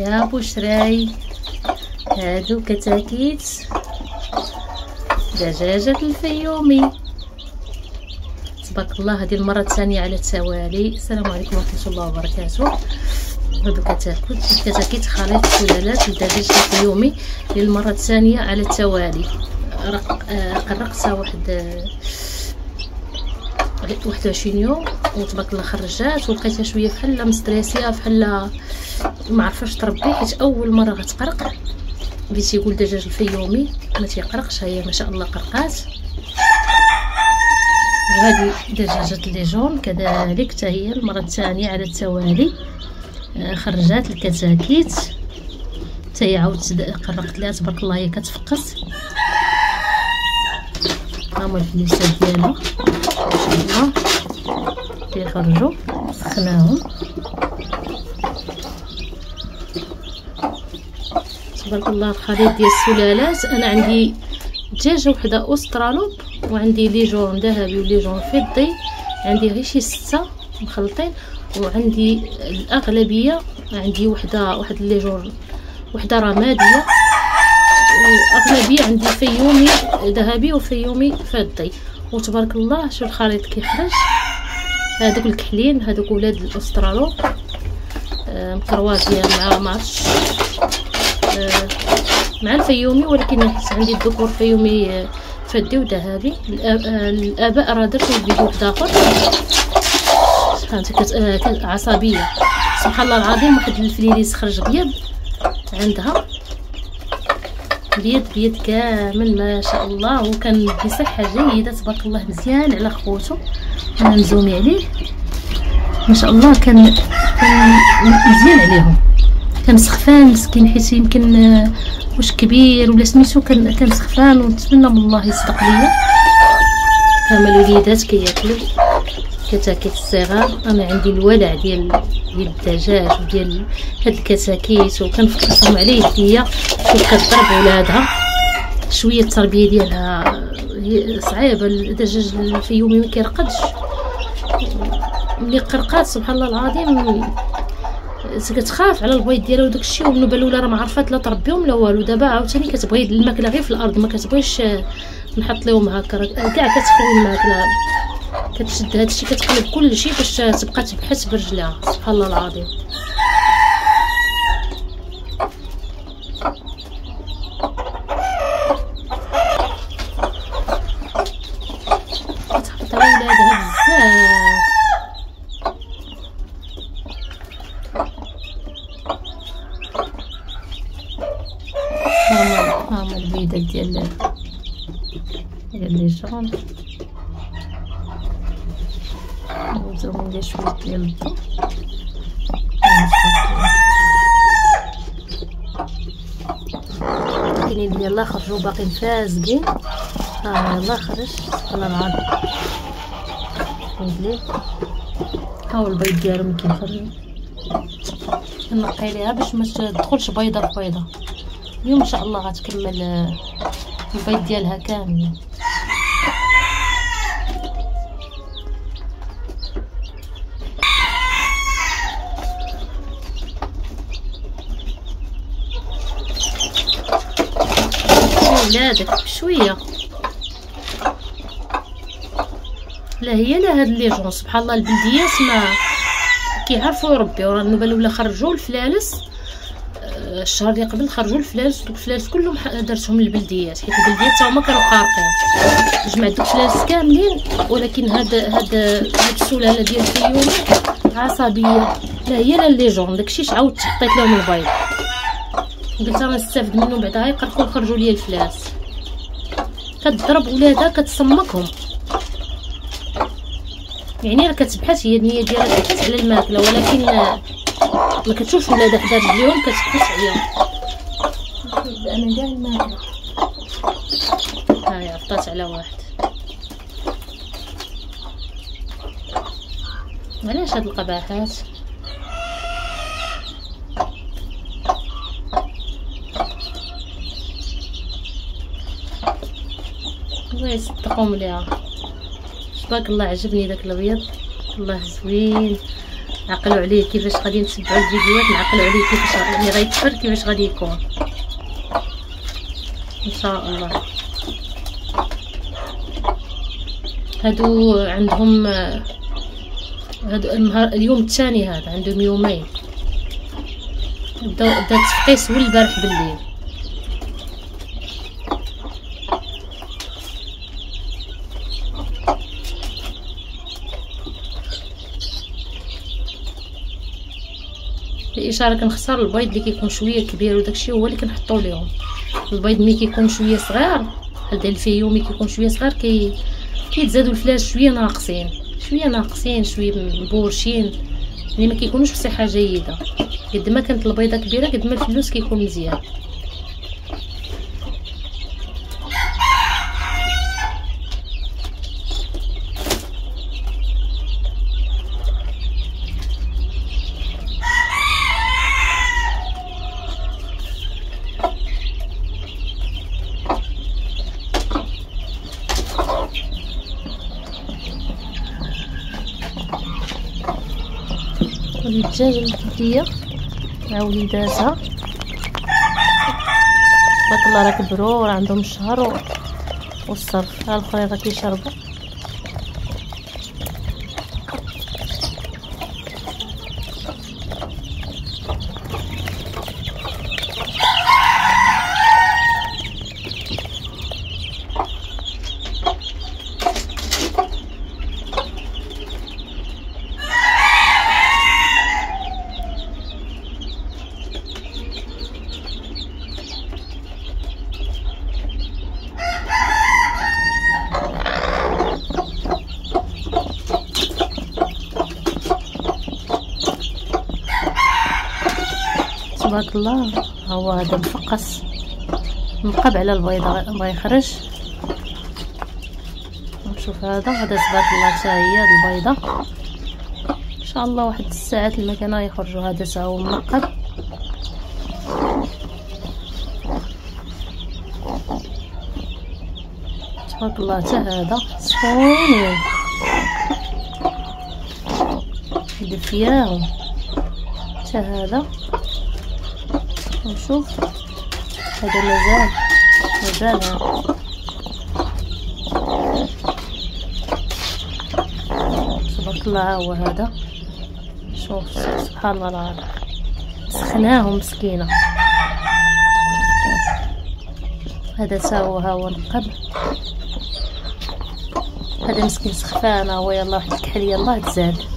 يا بشراي، هادو كتاكيت دجاجة الفيومي تبارك الله. هذه المرة الثانية على التوالي. السلام عليكم ورحمة الله وبركاته. هادو كتاكيت خليط سلالات الدجاج الفيومي للمرة الثانية على التوالي. قرقتها واحد 21 يوم وتبارك الله خرجات، ولقيتها شويه بحال مستريسيه، بحال ما عرفاش تربي، حيت اول مره غتقرق. اللي تيقول دجاج الفيومي ما تيقرقش، هي ما شاء الله قرقات. وهذه دجاجه ليجون كذلك حتى هي المره الثانيه على التوالي خرجات الكتاكيت، حتى هي عاود قرقت لها تبارك الله، هي كتفقس. ها هما الفليسات ديالها ما شاء الله كيخرجوا. سخناهم تبارك الله. الخليط ديال السلالات، انا عندي دجاجه وحده اوسترالوب، وعندي ليجون ذهبي وليجون فضي، عندي غير شي 6 مخلطين، وعندي الاغلبيه عندي واحد الليجون وحده رماديه، واغلبيه عندي فيومي ذهبي وفيومي فضي. وتبارك الله شوف الخليط كيخرج. هذوك الكحلين هذوك ولاد الاسترالو مكرواتيه مع معرفتش مع الفيومي، ولكن حيت عندي الذكور فيومي فضي وذهبي. الاباء راه درت فيديو واحد اخر كانت عصبيه سبحان الله العظيم. واحد الفليليس خرج بيض عندها بيض كامل ما شاء الله، وكان بصحه جيده تبارك الله، مزيان على خوتو. انا مزومي عليه ما شاء الله، كان مزيان عليهم. كان سخفان مسكين، حيت يمكن واش كبير ولا سميتو كان سخفان، ونتمنى من الله يصدق ليا. كامل الوليدات كياكلوا كتاكيت الصغار. انا عندي الولع ديال الدجاج وديال هاد الكتاكيت، وكنفقسهم على يديا. شوف كضرب ولادها، شويه التربيه ديالها صعيبه. الدجاج الفيومي ما كيرقدش، ملي قرقات سبحان الله العظيم كتخاف على البيض ديالها وداك الشيء. وبنوبه الاولى راه ما عرفات لا تربيهم لا والو، دابا عاوتاني كتبغي الماكله غير في الارض، ما كتبغيش نحط لهم هكا، كاع كتخوي الماكله، كتشد هادشي كتقلب كلشي باش تبقى تبحث برجلها سبحان الله العظيم. كتحط على ولادها بزاف. هاهما البيضات ديال ليجون، نزوم ندير شويه ديال الضو. كاينين اللي يلاه خرجوا باقيين فازقين. يلاه خرج سبحان الله العظيم. ندير هاو البيض ديالهم كيخرجوا، نقي ليها باش ما تدخلش بيضه في بيضه. اليوم ان شاء الله غتكمل البيض ديالها كامل. ولادك بشويه لا هي لا هاد ليجون سبحان الله. البلديات ما كيعرفوا يربيو. راه النوبه الاولى خرجوا الفلالس الشهر اللي قبل، خرجوا الفلالس، دوك الفلالس كلهم درتهم للبلديات، حيت البلديات تا هما كانوا قارقين. جمعت دوك الفلالس كاملين، ولكن هاد السلاله ديال الفيومي عصبيه. لا هي لا ليجون داكشي عاودت حطيت لهم البيض، قلت انا نستافد منهم بعدا يقرقوا يخرجوا لي الفلاس. كتضرب ولادها كتسمكهم، يعني راه كتبحث، هي النيه ديالها تبحث على الماكله، ولكن ما كتشوفش ولادها حدا رجليهم كتبحث عليهم. انا كاع الماكله هاهي عطات على واحد. علاش هاد القباحات؟ الله يصدقهم ليها. تبارك الله عجبني داك الابيض، الله زوين عقلوا عليه كيفاش غادي نتبعوا الفيديوهات، نعقلوا عليه كيفاش يعني غيكبر، كيفاش غادي يكون ان شاء الله. هادو عندهم هادو النهار اليوم الثاني، هذا عندهم يومين. بدا التفقيس هو البارح بالليل. الاشاره كنختار البيض اللي كيكون شويه كبير، وداكشي هو اللي كنحطوا ليهم. البيض ملي كيكون شويه صغير بحال ديال الفيوم ملي كيكون شويه صغير كيتزادوا الفلاش شويه ناقصين شويه مبورشين، يعني ما كيكونوش بصحه جيده. قد ما كانت البيضه كبيره قد ما الفلوس كيكون مزيان. الدجاجه الجديه مع وليداتها تبارك الله راه كبروا، راه عندهم الشهر والصرف. ها الاخرين راه كيشربوا. تبارك الله. ها هو هذا مفقس منقب على البيضه بغا يخرج. نشوف هذا تبارك الله حتى هي البيضه ان شاء الله واحد الساعات المكانه يخرجوا. هذا تا هو منقب. تبارك الله حتى هذا سخونين دفياهم. حتى هذا نشوف هذا مازال تبارك الله. هو هذا شوف سبحان الله العظيم سخناهم مسكينه. هذا تا هو نقب. هذا مسكين سخفانه هو. يلا واحد الكحل يلا تزاد.